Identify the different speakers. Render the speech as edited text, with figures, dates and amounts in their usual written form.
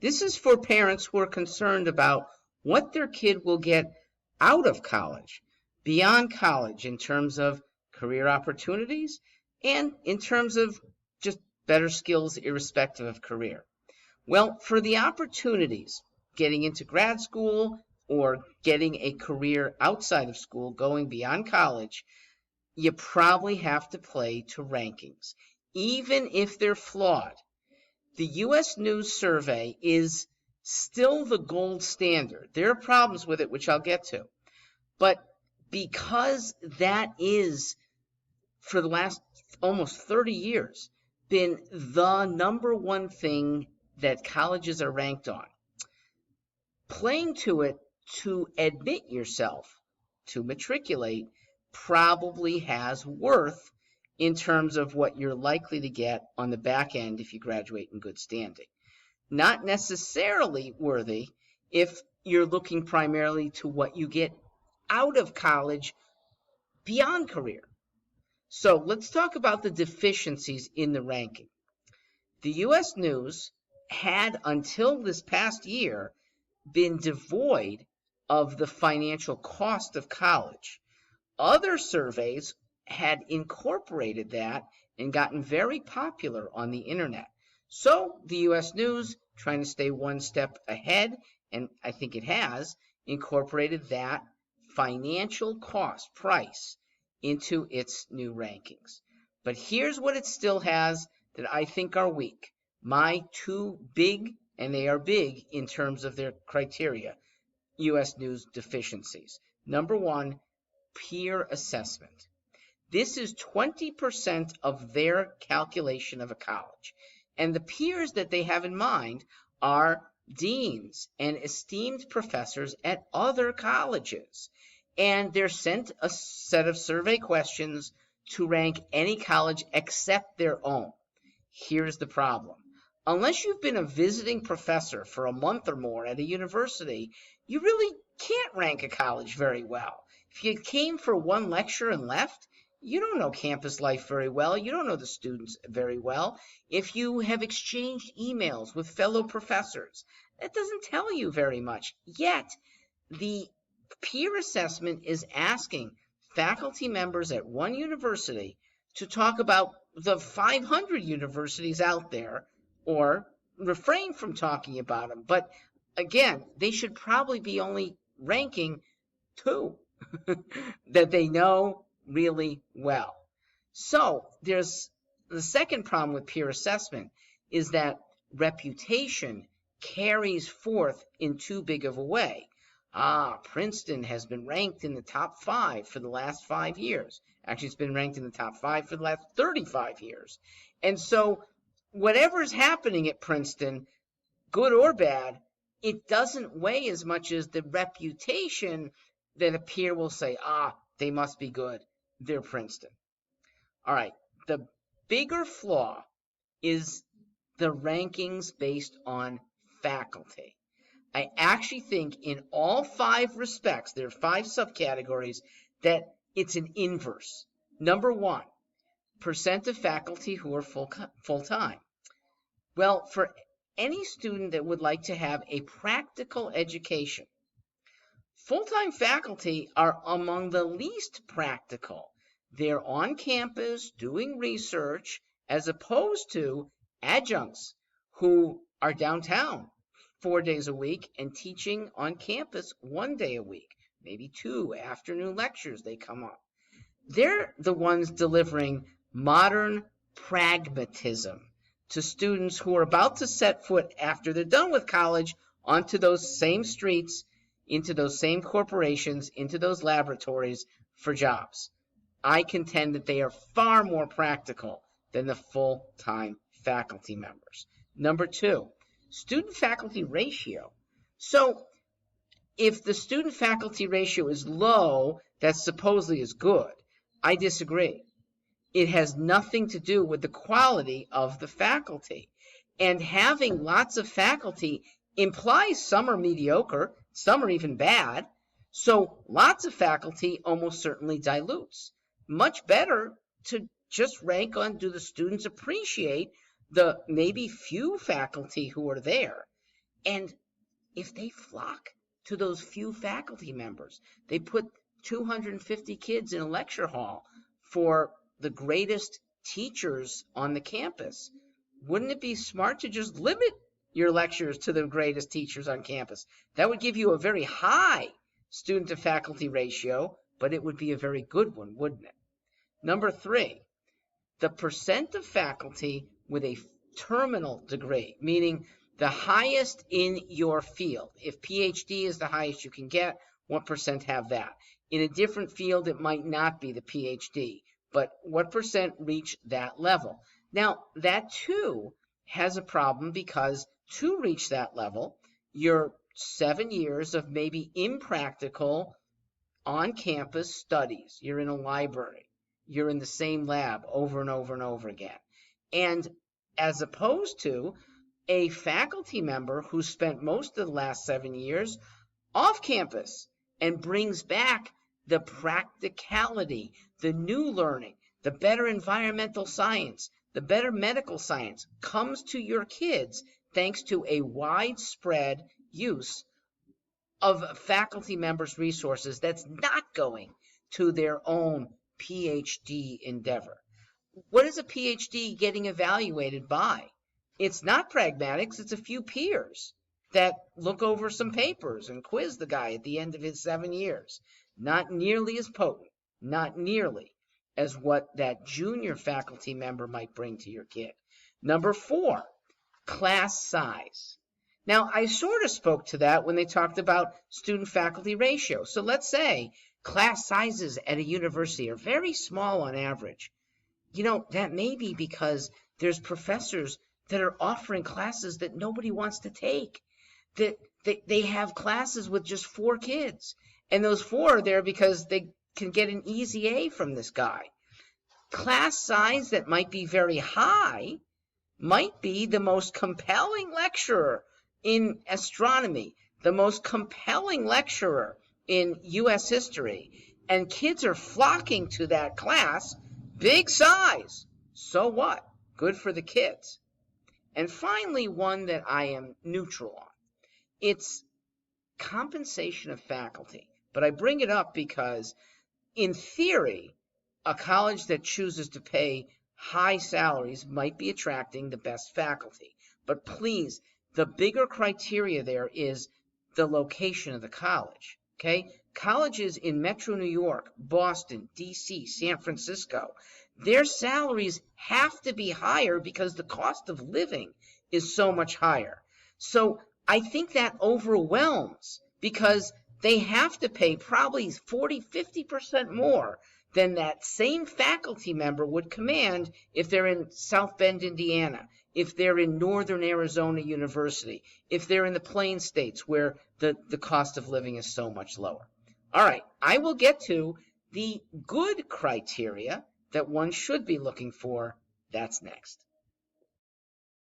Speaker 1: This is for parents who are concerned about what their kid will get out of college, beyond college, in terms of career opportunities and in terms of just better skills irrespective of career. Well, for the opportunities, getting into grad school or getting a career outside of school, going beyond college, you probably have to play to rankings, even if they're flawed. The U.S. News survey is still the gold standard. There are problems with it, which I'll get to. But because that is, for the last almost 30 years, been the number one thing that colleges are ranked on, playing to it to admit yourself, to matriculate, probably has worth in terms of what you're likely to get on the back end if you graduate in good standing. Not necessarily worthy if you're looking primarily to what you get out of college beyond career. So let's talk about the deficiencies in the ranking. The U.S. News had, until this past year, been devoid of the financial cost of college. Other surveys had incorporated that and gotten very popular on the internet. So the U.S. News, trying to stay one step ahead, and I think it has, incorporated that financial cost, price, into its new rankings. But here's what it still has that I think are weak. My two big, and they are big in terms of their criteria, U.S. News deficiencies. Number one, peer assessment. This is 20% of their calculation of a college. And the peers that they have in mind are deans and esteemed professors at other colleges. And they're sent a set of survey questions to rank any college except their own. Here's the problem. Unless you've been a visiting professor for a month or more at a university, you really can't rank a college very well. If you came for one lecture and left, you don't know campus life very well. You don't know the students very well. If you have exchanged emails with fellow professors, that doesn't tell you very much. Yet, the peer assessment is asking faculty members at one university to talk about the 500 universities out there, or refrain from talking about them. But again, they should probably be only ranking 2 that they know really well. So there's the second problem with peer assessment is that reputation carries forth in too big of a way. Princeton has been ranked in the top 5 for the last 5 years. Actually, it's been ranked in the top 5 for the last 35 years. And so whatever's happening at Princeton, good or bad, it doesn't weigh as much as the reputation that a peer will say, they must be good. They're Princeton. All right. The bigger flaw is the rankings based on faculty. I actually think in all 5 respects, there are 5 subcategories, that it's an inverse. Number 1, percent of faculty who are full-time. Well, for any student that would like to have a practical education, full-time faculty are among the least practical. They're on campus doing research as opposed to adjuncts who are downtown 4 days a week and teaching on campus 1 day a week, maybe 2 afternoon lectures they come up. They're the ones delivering modern pragmatism to students who are about to set foot after they're done with college onto those same streets, into those same corporations, into those laboratories for jobs. I contend that they are far more practical than the full-time faculty members. Number 2, student-faculty ratio. So if the student-faculty ratio is low, that supposedly is good. I disagree. It has nothing to do with the quality of the faculty. And having lots of faculty implies some are mediocre, some are even bad. So lots of faculty almost certainly dilutes. Much better to just rank on, do the students appreciate the maybe few faculty who are there? And if they flock to those few faculty members, they put 250 kids in a lecture hall for the greatest teachers on the campus, wouldn't it be smart to just limit your lectures to the greatest teachers on campus? That would give you a very high student to faculty ratio, but it would be a very good one, wouldn't it? Number 3, the percent of faculty with a terminal degree, meaning the highest in your field. If PhD is the highest you can get, what percent have that? In a different field, it might not be the PhD, but what percent reach that level? Now, that too has a problem, because to reach that level, your 7 years of maybe impractical on-campus studies, you're in a library, you're in the same lab over and over and over again. And as opposed to a faculty member who spent most of the last 7 years off campus and brings back the practicality, the new learning, the better environmental science, the better medical science comes to your kids thanks to a widespread use of faculty members' resources that's not going to their own PhD endeavor. What is a PhD getting evaluated by? It's not pragmatics, it's a few peers that look over some papers and quiz the guy at the end of his 7 years. Not nearly as potent, not nearly as what that junior faculty member might bring to your kid. Number 4, class size. Now, I sort of spoke to that when they talked about student-faculty ratio. So let's say class sizes at a university are very small on average. That may be because there's professors that are offering classes that nobody wants to take. That they have classes with just 4 kids, and those 4 are there because they can get an easy A from this guy. Class size that might be very high might be the most compelling lecturer in astronomy, the most compelling lecturer in U.S. history, and kids are flocking to that class. Big size. So what? Good for the kids. And finally, one that I am neutral on. It's compensation of faculty. But I bring it up because, in theory, a college that chooses to pay high salaries might be attracting the best faculty. But please, the bigger criteria there is the location of the college. Okay? Colleges in Metro New York, Boston, D.C., San Francisco, their salaries have to be higher because the cost of living is so much higher. So I think that overwhelms, because they have to pay probably 40, 50% more than that same faculty member would command if they're in South Bend, Indiana, if they're in Northern Arizona University, if they're in the Plain States where the cost of living is so much lower. All right, I will get to the good criteria that one should be looking for. That's next.